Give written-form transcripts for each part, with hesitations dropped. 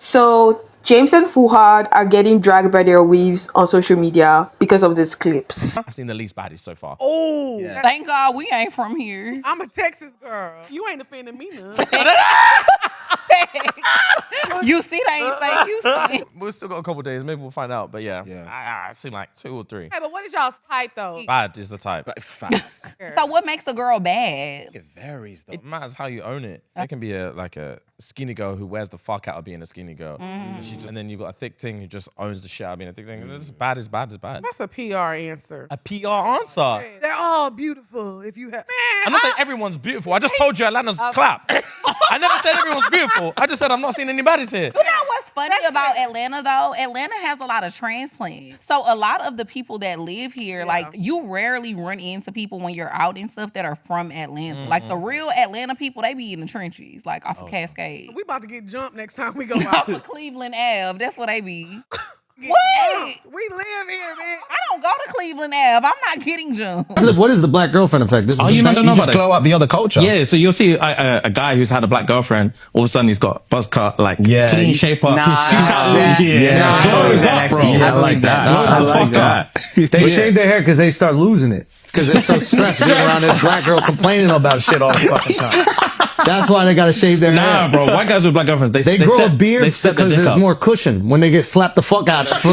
So James and Fuhad are getting dragged by their weaves on social media because of these clips. I've seen the least baddies so far. Oh, Yeah. thank God we ain't from here. I'm a Texas girl. You ain't offending me none. You see, they ain't say Houston. We've still got a couple days. Maybe we'll find out. But yeah, Yeah. I've seen like 2 or 3. Hey, but what is y'all's type though? Bad is the type. But facts. So what makes a girl bad? It varies though. It matters how you own it. There can be a skinny girl who wears the fuck out of being a skinny girl. And then you've got a thick ting who just owns the shit out of being a thick ting. It's bad is bad is bad. That's a PR answer. A PR answer. They're all beautiful. If you have, man, I'm not saying everyone's beautiful. I just told you Atlanta's clapped. I never said everyone's beautiful. I just said I'm not seeing any baddies here. You know what's funny about Atlanta though? Atlanta has a lot of transplants. So a lot of the people that live here, like you rarely run into people when you're out and stuff that are from Atlanta. Like the real Atlanta people, they be in the trenches, like off of Cascade. we about to get jumped next time we go Off out. of Cleveland Ave, that's what they be. Get What? jumped. We live here, man. I don't go to Cleveland Ave. I'm not getting jumped. What is the black girlfriend effect? This is You not know about Just glow this? up the other culture. Yeah, so you'll see a guy who's had a black girlfriend. All of a sudden, he's got buzz cut, like clean shape up. Glows up, bro. Yeah, I like that. I like that. They shave their hair because they start losing it. Because they're so stressed being around this black girl complaining about shit all the fucking time. That's why they gotta shave their hair. Nah, bro. White guys with black girlfriends, They grow step- a beard they step their because dick there's up. more cushion when they get slapped the fuck out of.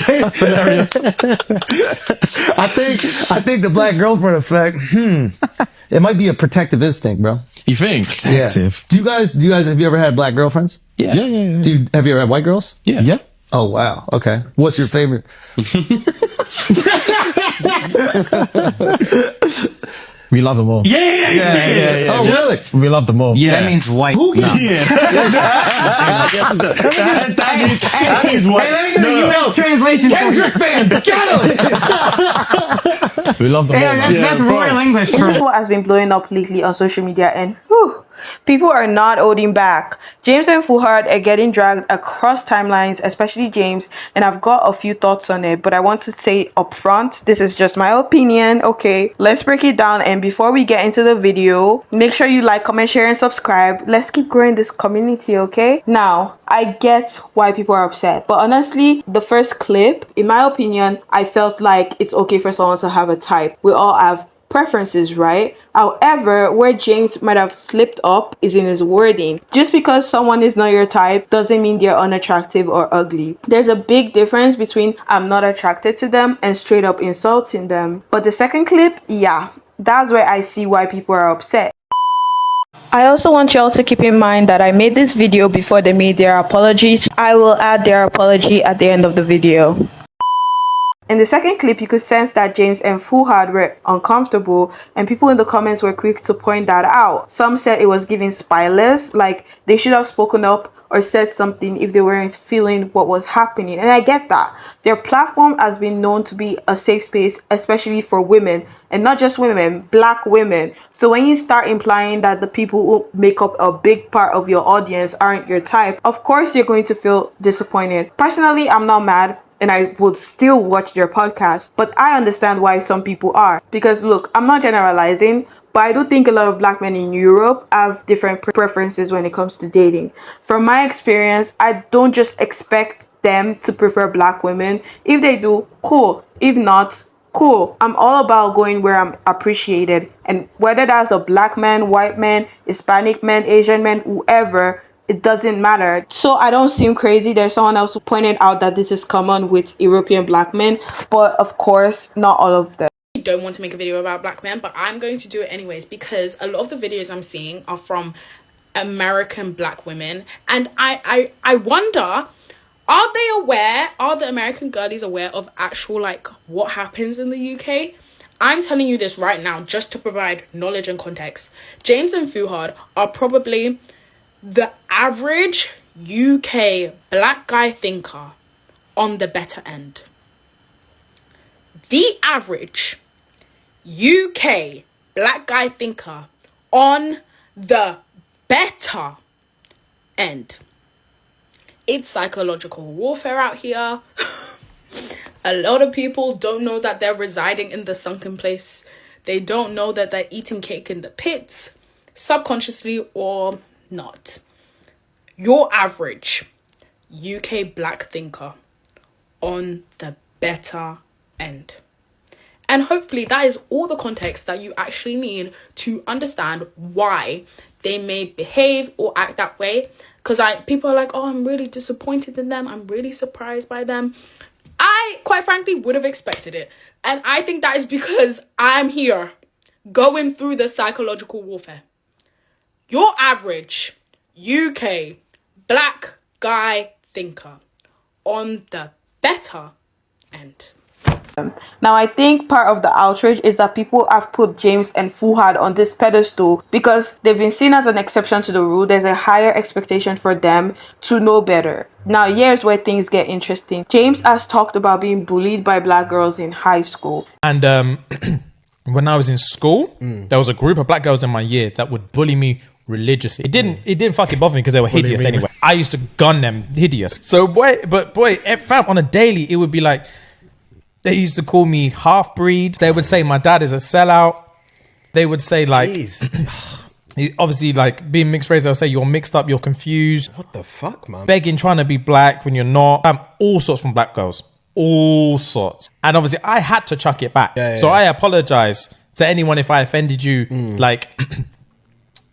That's hilarious. I think the black girlfriend effect. It might be a protective instinct, bro. You think? Protective. Do you guys have you ever had black girlfriends? Yeah. Yeah. Have you ever had white girls? Yeah. Oh wow. Okay. What's your favorite? We love them all. Yeah. Oh really? We love them all. Yeah. That means white. Who can That means what? Hey, let me get a US translation. Kendrick fans get them? We love them all. man. That's royal English. This is what has been blowing up lately on social media, and people are not holding back. James and Fuhad are getting dragged across timelines, especially James, and I've got a few thoughts on it, but I want to say up front, this is just my opinion, okay? Let's break it down, and before we get into the video, make sure you like, comment, share, and subscribe. Let's keep growing this community, okay? Now, I get why people are upset, but honestly, the first clip, in my opinion, I felt like it's okay for someone to have a type. We all have preferences, right? However, where James might have slipped up is in his wording. Just because someone is not your type doesn't mean they're unattractive or ugly. There's a big difference between I'm not attracted to them and straight up insulting them. But the second clip, yeah, that's where I see why people are upset. I also want y'all to keep in mind that I made this video before they made their apologies. I will add their apology at the end of the video. In the second clip, you could sense that James and Fuhad were uncomfortable, and people in the comments were quick to point that out. Some said it was giving spyless, like they should have spoken up or said something if they weren't feeling what was happening. And I get that. Their platform has been known to be a safe space, especially for women, and not just women, black women. So when you start implying that the people who make up a big part of your audience aren't your type, of course you're going to feel disappointed. Personally, I'm not mad, and I would still watch their podcast, but I understand why some people are. Because look, I'm not generalizing, but I do think a lot of black men in Europe have different preferences when it comes to dating. From my experience, I don't just expect them to prefer black women. If they do, cool. If not, cool. I'm all about going where I'm appreciated. And whether that's a black man, white man, Hispanic man, Asian man, whoever, it doesn't matter. So I don't seem crazy. There's someone else who pointed out that this is common with European black men, but of course, not all of them. I don't want to make a video about black men, but I'm going to do it anyways because a lot of the videos I'm seeing are from American black women, and I wonder, are they aware, are the American girlies aware of actual like what happens in the UK? I'm telling you this right now just to provide knowledge and context. James and Fuhad are probably the average UK black guy thinker on the better end. The average UK black guy thinker on the better end. It's psychological warfare out here. A lot of people don't know that they're residing in the sunken place. They don't know that they're eating cake in the pits, subconsciously or not. your average UK black thinker on the better end. And hopefully that is all the context that you actually need to understand why they may behave or act that way. Because people are like, oh, I'm really disappointed in them. I'm really surprised by them. I, quite frankly, would have expected it. And I think that is because I'm here going through the psychological warfare. Your average UK black guy thinker on the better end. Now, I think part of the outrage is that people have put James and Fuhad on this pedestal because they've been seen as an exception to the rule. There's a higher expectation for them to know better. Now, here's where things get interesting. James has talked about being bullied by black girls in high school. And when I was in school, there was a group of black girls in my year that would bully me religiously. It didn't fucking bother me because they were hideous anyway. I used to gun them hideous. So boy, fam, on a daily, it would be like, they used to call me half-breed. They would say my dad is a sellout. They would say like, obviously like being mixed race, they'll say you're mixed up, you're confused. What the fuck, man? Begging, trying to be black when you're not. All sorts from black girls. All sorts. And obviously I had to chuck it back. So I apologize to anyone if I offended you like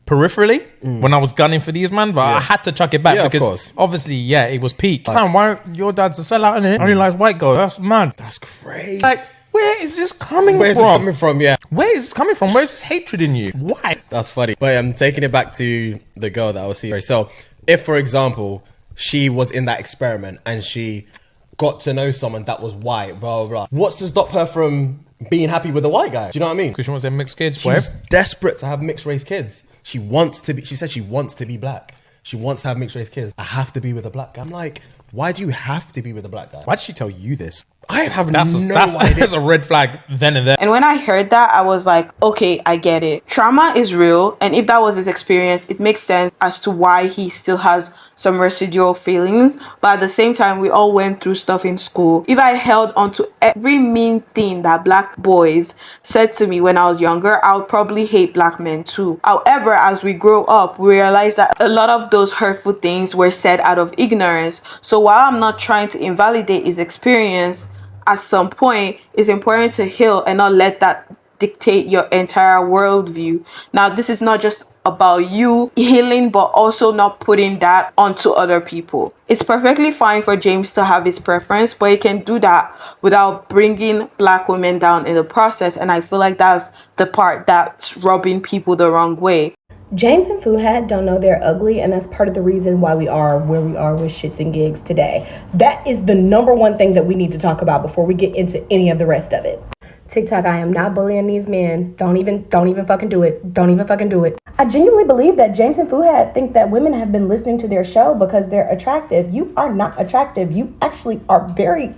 peripherally when I was gunning for these man, but I had to chuck it back because obviously, it was peak. Why your dad's a sellout, innit? Only likes white girls. That's mad. That's crazy. Like, where is this coming from? Where's this coming from? Yeah. Where is this coming from? Where's this hatred in you? Why? That's funny. But I'm taking it back to the girl that I was seeing. So if, for example, she was in that experiment and she got to know someone that was white, blah, blah, blah, what's to stop her from being happy with a white guy? Do you know what I mean? Because she wants to have mixed kids. She's desperate to have mixed race kids. She said she wants to be black. She wants to have mixed race kids. I have to be with a black guy. I'm like, why do you have to be with a black guy? Why did she tell you this? I have no idea. That's a red flag then and there. And when I heard that, I was like, okay, I get it. Trauma is real. And if that was his experience, it makes sense as to why he still has some residual feelings. But at the same time, we all went through stuff in school. If I held on to every mean thing that black boys said to me when I was younger, I would probably hate black men too. However, as we grow up, we realize that a lot of those hurtful things were said out of ignorance. So while I'm not trying to invalidate his experience, at some point, it's important to heal and not let that dictate your entire worldview. Now, this is not just about you healing, but also not putting that onto other people. It's perfectly fine for James to have his preference, but he can do that without bringing black women down in the process. And I feel like that's the part that's rubbing people the wrong way. James and Fuhad don't know they're ugly, and that's part of the reason why we are where we are with shits and gigs today. That is the number one thing that we need to talk about before we get into any of the rest of it. TikTok, I am not bullying these men. Don't even fucking do it. Don't even fucking do it. I genuinely believe that James and Fuhad think that women have been listening to their show because they're attractive. You are not attractive. You actually are very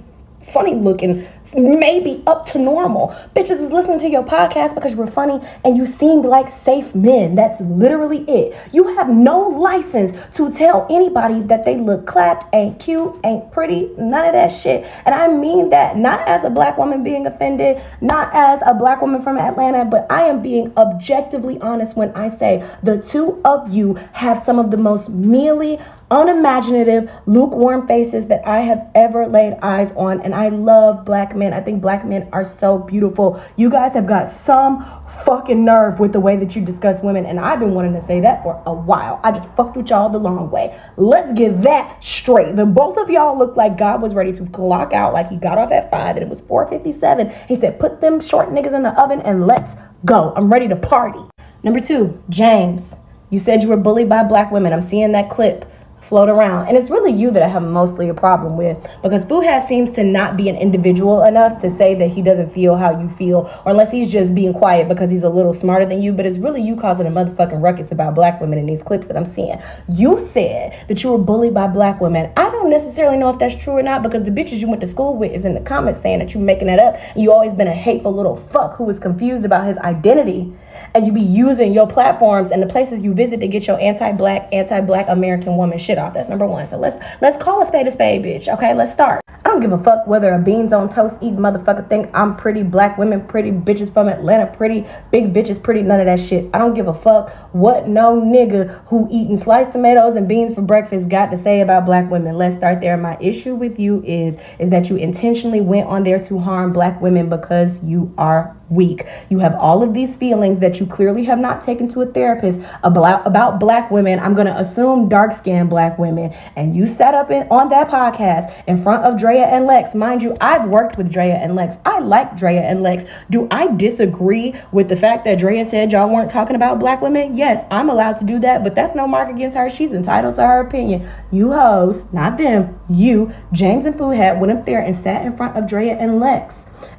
funny looking, maybe up to normal. Bitches was listening to your podcast because you were funny and you seemed like safe men. That's literally it. You have no license to tell anybody that they look clapped, ain't cute, ain't pretty, none of that shit. And I mean that not as a black woman being offended, not as a black woman from Atlanta, but I am being objectively honest when I say the two of you have some of the most mealy, unimaginative, lukewarm faces that I have ever laid eyes on. And I love black men. I think black men are so beautiful. You guys have got some fucking nerve with the way that you discuss women, and I've been wanting to say that for a while. I just fucked with y'all the long way. Let's get that straight. The both of y'all look like God was ready to clock out, like he got off at 5 and it was 4:57. He said, put them short niggas in the oven and let's go. I'm ready to party. Number 2, James, you said you were bullied by black women. I'm seeing that clip float around, and it's really you that I have mostly a problem with, because Fuhad seems to not be an individual enough to say that he doesn't feel how you feel, or unless he's just being quiet because he's a little smarter than you. But it's really you causing a motherfucking ruckus about black women in these clips that I'm seeing. You said that you were bullied by black women. I don't necessarily know if that's true or not, because the bitches you went to school with is in the comments saying that you're making that up, and you always been a hateful little fuck who was confused about his identity. And you be using your platforms and the places you visit to get your anti-black American woman shit off. That's number 1. So let's call a spade, bitch. Okay, let's start. I don't give a fuck whether a beans on toast eating motherfucker think I'm pretty, black women pretty, bitches from Atlanta pretty, big bitches pretty, none of that shit. I don't give a fuck what no nigga who eating sliced tomatoes and beans for breakfast got to say about black women. Let's start there. My issue with you is that you intentionally went on there to harm black women because you are weak. You have all of these feelings that you clearly have not taken to a therapist about black women. I'm going to assume dark-skinned black women. And you sat up on that podcast in front of Drea and Lex. Mind you, I've worked with Drea and Lex. I like Drea and Lex. Do I disagree with the fact that Drea said y'all weren't talking about black women? Yes, I'm allowed to do that, but that's no mark against her. She's entitled to her opinion. You hoes, not them, you, James and Fuhad, went up there and sat in front of Drea and Lex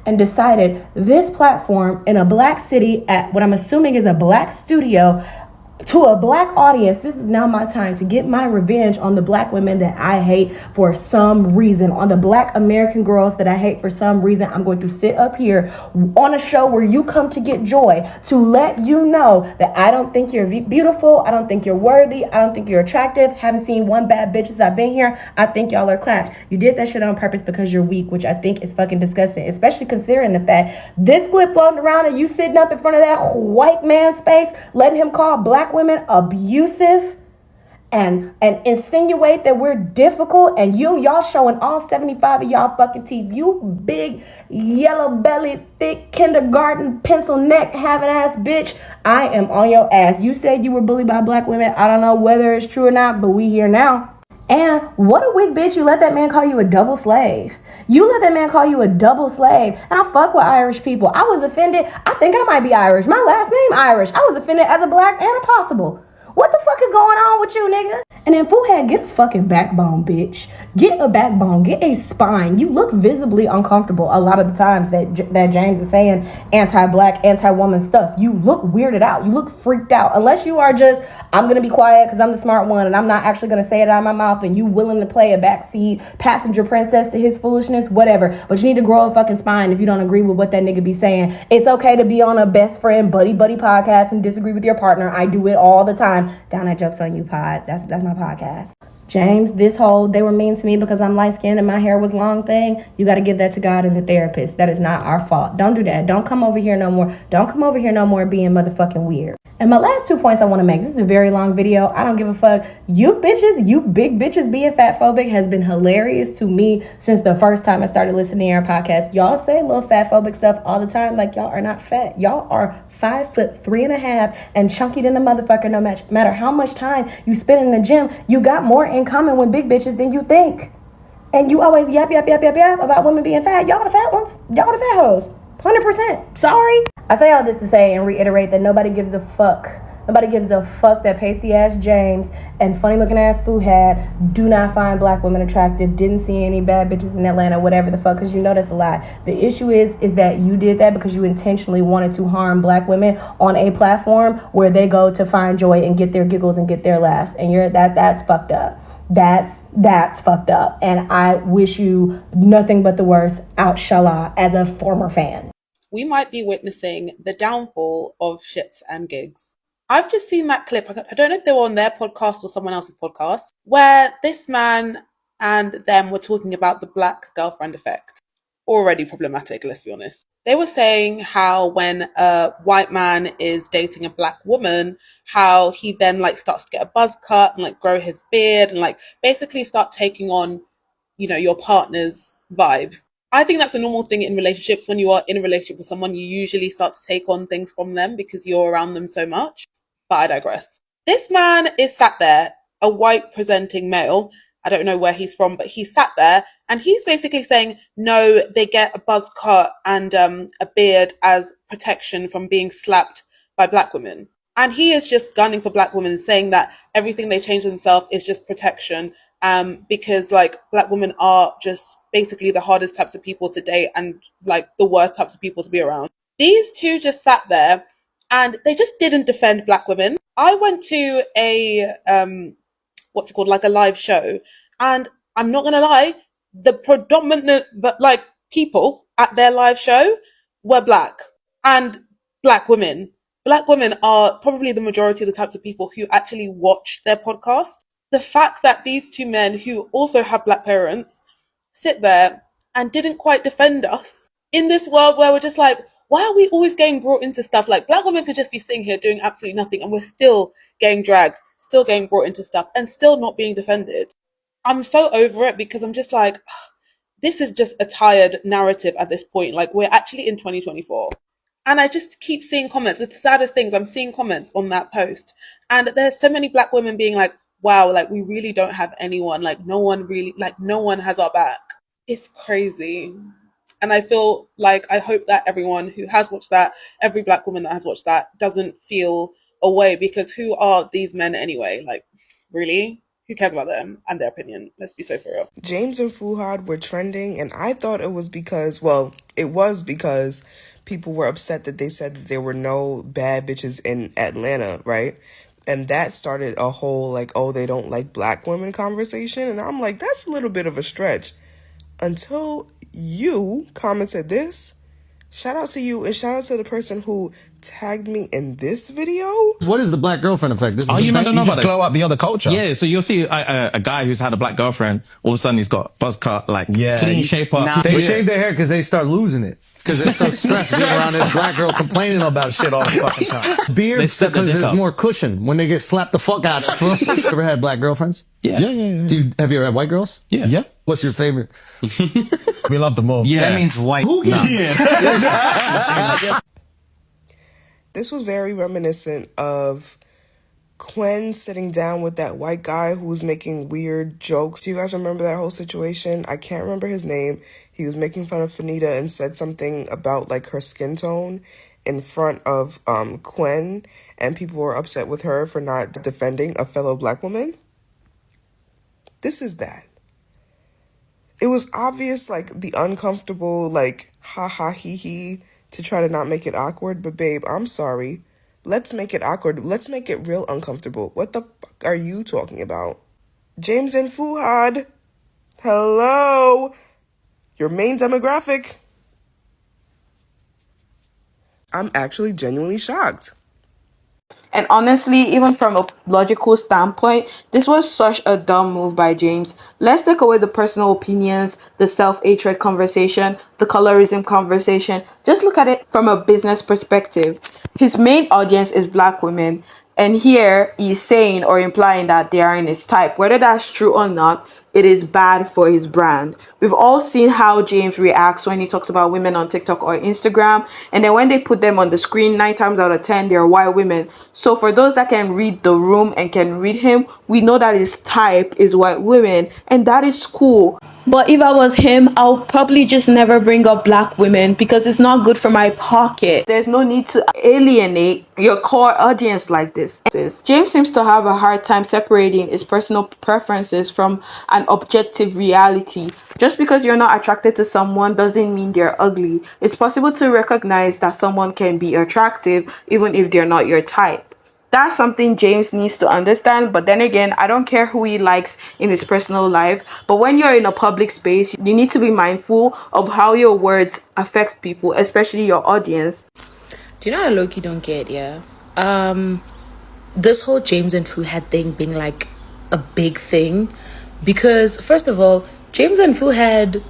and decided this platform in a black city at what I'm assuming is a black studio to a black audience, this is now my time to get my revenge on the black women that I hate for some reason, on the black American girls that I hate for some reason. I'm going to sit up here on a show where you come to get joy to let you know that I don't think you're beautiful, I don't think you're worthy, I don't think you're attractive, haven't seen one bad bitch since I've been here. I think y'all are clapped. You did that shit on purpose because you're weak, which I think is fucking disgusting, especially considering the fact this clip floating around and you sitting up in front of that white man's face letting him call black women abusive and insinuate that we're difficult, and y'all showing all 75 of y'all fucking teeth, you big yellow belly thick kindergarten pencil neck having ass bitch. I am on your ass. You said you were bullied by black women. I don't know whether it's true or not, but we here now. And what a weak bitch, you let that man call you a double slave. You let that man call you a double slave. And I fuck with Irish people. I was offended. I think I might be Irish. My last name Irish. I was offended as a black and a possible. What the fuck is going on with you, nigga? And then Fuhad, get a fucking backbone, bitch. Get a backbone. Get a spine. You look visibly uncomfortable a lot of the times that James is saying anti-black, anti-woman stuff. You look weirded out. You look freaked out. Unless you are just, I'm going to be quiet because I'm the smart one and I'm not actually going to say it out of my mouth, and you willing to play a backseat passenger princess to his foolishness, whatever. But you need to grow a fucking spine if you don't agree with what that nigga be saying. It's okay to be on a best friend buddy podcast and disagree with your partner. I do it all the time. Down that joke's on you, pod. That's my podcast. James, this whole they were mean to me because I'm light-skinned and my hair was long thing, you got to give that to God and the therapist. That is not our fault. Don't do that. Don't come over here no more. Don't come over here no more being motherfucking weird. And my last 2 points I want to make. This is a very long video. I don't give a fuck. You bitches, you big bitches being fat phobic has been hilarious to me since the first time I started listening to your podcast. Y'all say little fat phobic stuff all the time like y'all are not fat. Y'all are 5'3.5" and chunky than a motherfucker. No matter how much time you spend in the gym, you got more in common with big bitches than you think. And you always yap about women being fat. Y'all the fat ones. Y'all the fat hoes. 100%. Sorry. I say all this to say and reiterate that nobody gives a fuck. Nobody gives a fuck that pasty ass James and funny looking ass Fuhad do not find black women attractive, didn't see any bad bitches in Atlanta, whatever the fuck, because you know that's a lie. The issue is that you did that because you intentionally wanted to harm black women on a platform where they go to find joy and get their giggles and get their laughs. And that's fucked up. That's fucked up. And I wish you nothing but the worst, outshallah, as a former fan. We might be witnessing the downfall of shits and gigs. I've just seen that clip. I don't know if they were on their podcast or someone else's podcast, where this man and them were talking about the black girlfriend effect. Already problematic, let's be honest. They were saying how when a white man is dating a black woman, how he then starts to get a buzz cut and grow his beard and basically start taking on, your partner's vibe. I think that's a normal thing in relationships. When you are in a relationship with someone, you usually start to take on things from them because you're around them so much. But I digress. This man is sat there, a white presenting male. I don't know where he's from, but he sat there and he's basically saying, no, they get a buzz cut and a beard as protection from being slapped by black women. And he is just gunning for black women, saying that everything they change themselves is just protection. Because black women are just basically the hardest types of people to date and the worst types of people to be around. These two just sat there and they just didn't defend black women. I went to a a live show, and I'm not gonna lie, the predominant people at their live show were black and black women. Black women are probably the majority of the types of people who actually watch their podcast. The fact that these two men who also have black parents sit there and didn't quite defend us in this world where we're just like, why are we always getting brought into stuff? Like, black women could just be sitting here doing absolutely nothing and we're still getting dragged, still getting brought into stuff and still not being defended. I'm so over it because I'm just like, this is just a tired narrative at this point. Like, we're actually in 2024. And I just keep seeing comments. The saddest things, I'm seeing comments on that post. And there's so many black women being like, wow, like, we really don't have anyone. Like, no one has our back. It's crazy. And I feel like, I hope that everyone who has watched that, every black woman that has watched that, doesn't feel away, because who are these men anyway? Like, really? Who cares about them and their opinion? Let's be so for real. James and Fuhad were trending, and I thought it was because people were upset that they said that there were no bad bitches in Atlanta, right? And that started a whole, like, oh, they don't like black women conversation. And I'm like, that's a little bit of a stretch. Until you commented this. Shout out to you, and shout out to the person who tagged me in this video. What is the black girlfriend effect? This is You don't know about this? Glow up the other culture. Yeah, so you'll see a guy who's had a black girlfriend, all of a sudden he's got buzz cut, like clean shape up. They shave their hair because they start losing it. Because they're so stressed being around this black girl complaining about shit all the fucking time. Beards, because there's more cushion when they get slapped the fuck out of. Ever had black girlfriends? Yeah. Have you ever had white girls? Yeah. What's your favorite? We love them all. Yeah. That means white. Who gives This was very reminiscent of Quinn sitting down with that white guy who was making weird jokes. Do you guys remember that whole situation? I can't remember his name. He was making fun of Fanita and said something about, like, her skin tone in front of Quinn, and people were upset with her for not defending a fellow black woman. This is that. It was obvious, like, the uncomfortable, like, ha ha he he to try to not make it awkward, but babe, I'm sorry. Let's make it awkward. Let's make it real uncomfortable. What the fuck are you talking about? James and Fuhad. Hello. Your main demographic. I'm actually genuinely shocked. And honestly, even from a logical standpoint, this was such a dumb move by James. Let's take away the personal opinions, the self-hatred conversation, the colorism conversation. Just look at it from a business perspective. His main audience is black women. And here he's saying or implying that they are in his type. Whether that's true or not, it is bad for his brand. We've all seen how James reacts when he talks about women on TikTok or Instagram. And then when they put them on the screen, 9 times out of 10, they're white women. So for those that can read the room and can read him, we know that his type is white women. And that is cool. But if I was him, I'll probably just never bring up black women because it's not good for my pocket. There's no need to alienate your core audience like this. James seems to have a hard time separating his personal preferences from an objective reality. Just because you're not attracted to someone doesn't mean they're ugly. It's possible to recognize that someone can be attractive even if they're not your type. That's something James needs to understand. But then again, I don't care who he likes in his personal life. But when you're in a public space, you need to be mindful of how your words affect people, especially your audience. Do you know what I low-key don't get, yeah? This whole James and Fuhad thing being like a big thing. Because first of all, James and Fuhad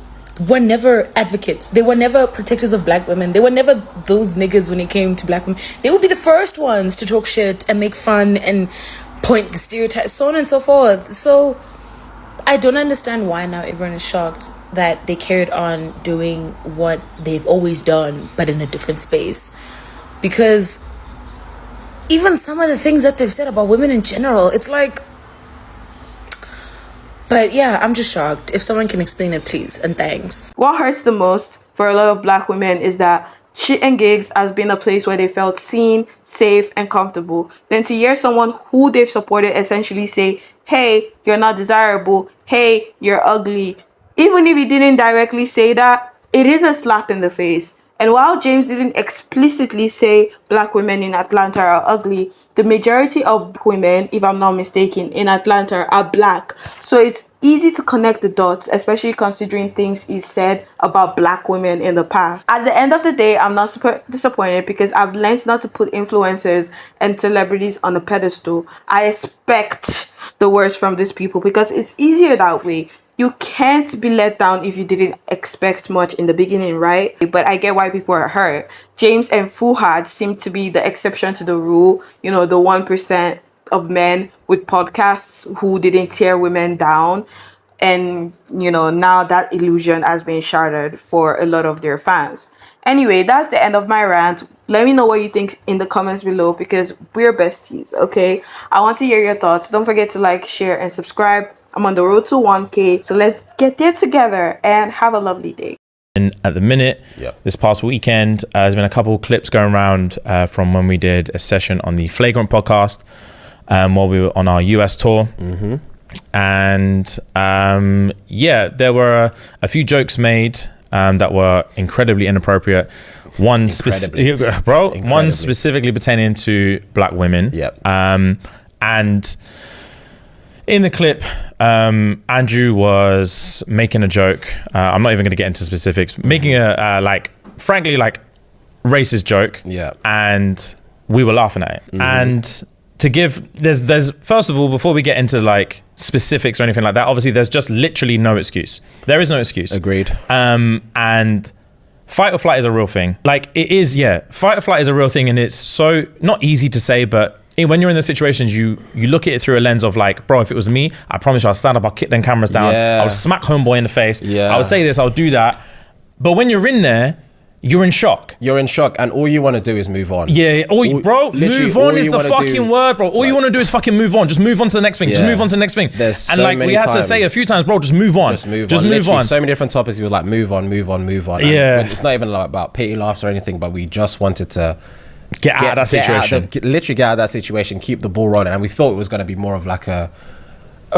were never advocates. They were never protectors of black women. They were never those niggas when it came to black women. They would be the first ones to talk shit and make fun and point the stereotypes, so on and so forth. So I don't understand why now everyone is shocked that they carried on doing what they've always done, but in a different space. Because even some of the things that they've said about women in general, it's like... But yeah, I'm just shocked. If someone can explain it, please, and thanks. What hurts the most for a lot of black women is that Shit and Gigs has been a place where they felt seen, safe, and comfortable. Then to hear someone who they've supported essentially say, hey, you're not desirable, hey, you're ugly. Even if he didn't directly say that, it is a slap in the face. And while James didn't explicitly say black women in Atlanta are ugly, the majority of black women, if I'm not mistaken, in Atlanta are black. So it's easy to connect the dots, especially considering things he said about black women in the past. At the end of the day, I'm not super disappointed because I've learned not to put influencers and celebrities on a pedestal. I expect the worst from these people because it's easier that way. You can't be let down if you didn't expect much in the beginning, right? But I get why people are hurt. James and Fuhad seem to be the exception to the rule. You know, the 1% of men with podcasts who didn't tear women down. And, you know, now that illusion has been shattered for a lot of their fans. Anyway, that's the end of my rant. Let me know what you think in the comments below because we're besties, okay? I want to hear your thoughts. Don't forget to like, share, and subscribe. I'm on the road to 1K, so let's get there together and have a lovely day. And at the minute, this past weekend, there's been a couple of clips going around from when we did a session on the Flagrant podcast while we were on our US tour. And yeah, there were a few jokes made that were incredibly inappropriate. One specifically pertaining to black women. And in the clip, Andrew was making a joke. I'm not even going to get into specifics. Making a frankly racist joke. And we were laughing at it. And to give, there's first of all, before we get into like specifics or anything like that, obviously there's just literally no excuse. There is no excuse. Agreed. And fight or flight is a real thing. Like it is, fight or flight is a real thing, and it's so not easy to say, but when you're in those situations, you look at it through a lens of like, bro, if it was me, I promise you I'll stand up, I'll kick them cameras down, I would smack homeboy in the face, I would say this, I'll do that. But when you're in there, you're in shock. You're in shock, and all you want to do is move on. Bro, move on is the fucking word, bro. All you want to do is fucking move on. Just move on to the next thing. Just move on to the next thing. There's and so like many we had times. to say a few times, bro, just move on. Just move on. So many different topics. We were like, move on. And it's not even like about pity laughs or anything, but we just wanted to get out of that situation. Literally get out of that situation, keep the ball rolling. And we thought it was going to be more of like a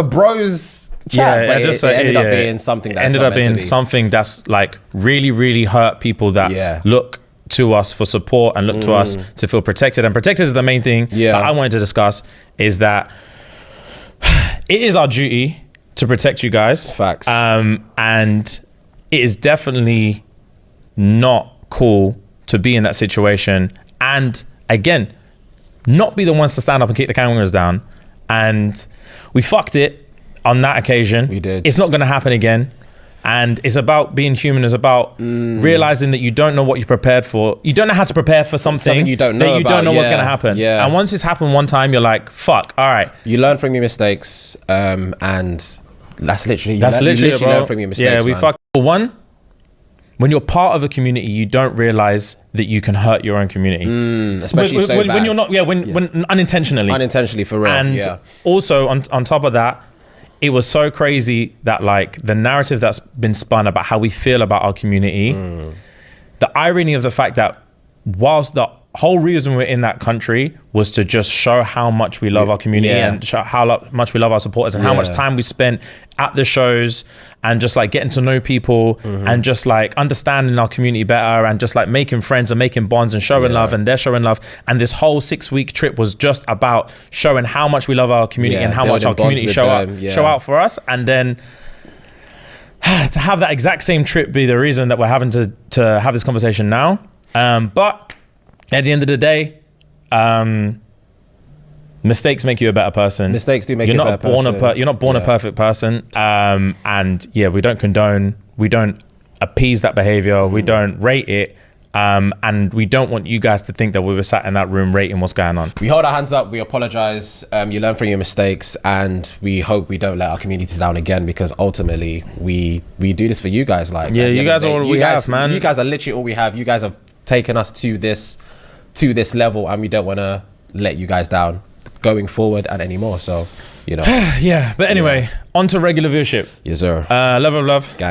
bros chat, but it ended up being something that's ended up being something that's like really, really hurt people that look to us for support and look to us to feel protected. And protected is the main thing that I wanted to discuss, is that it is our duty to protect you guys. Facts. And it is definitely not cool to be in that situation. And again, not be the ones to stand up and kick the cameras down. And we fucked it on that occasion. We did. It's not going to happen again. And it's about being human. It's about realizing that you don't know what you're prepared for. You don't know how to prepare for something you don't know that you don't know what's going to happen. Yeah. And once it's happened one time, you're like, fuck, all right. You learn from your mistakes, and that's literally you literally learn from your mistakes. Yeah, we fucked. For one, when you're part of a community, you don't realize that you can hurt your own community. Especially when you're not, when unintentionally. Unintentionally, for real. And also on top of that, it was so crazy that like the narrative that's been spun about how we feel about our community, the irony of the fact that whilst the whole reason we're in that country was to just show how much we love our community and show how much we love our supporters and how much time we spent at the shows and just like getting to know people and just like understanding our community better and just like making friends and making bonds and showing love, and they're showing love. And this whole 6-week trip was just about showing how much we love our community and how much our community show out for us. And then to have that exact same trip be the reason that we're having to have this conversation now. But at the end of the day, mistakes make you a better person. Mistakes do make you a better person. You're not born a perfect person. And yeah, we don't condone, we don't appease that behavior, we don't rate it. And we don't want you guys to think that we were sat in that room rating what's going on. We hold our hands up, we apologize, you learn from your mistakes, and we hope we don't let our community down again, because ultimately we do this for you guys. Like, you guys are all we have, man. You guys are literally all we have. You guys have taken us to this level, and we don't want to let you guys down going forward and anymore. So, you know. Yeah, but anyway, on to regular viewership. Yes, sir. Love of love. Gang.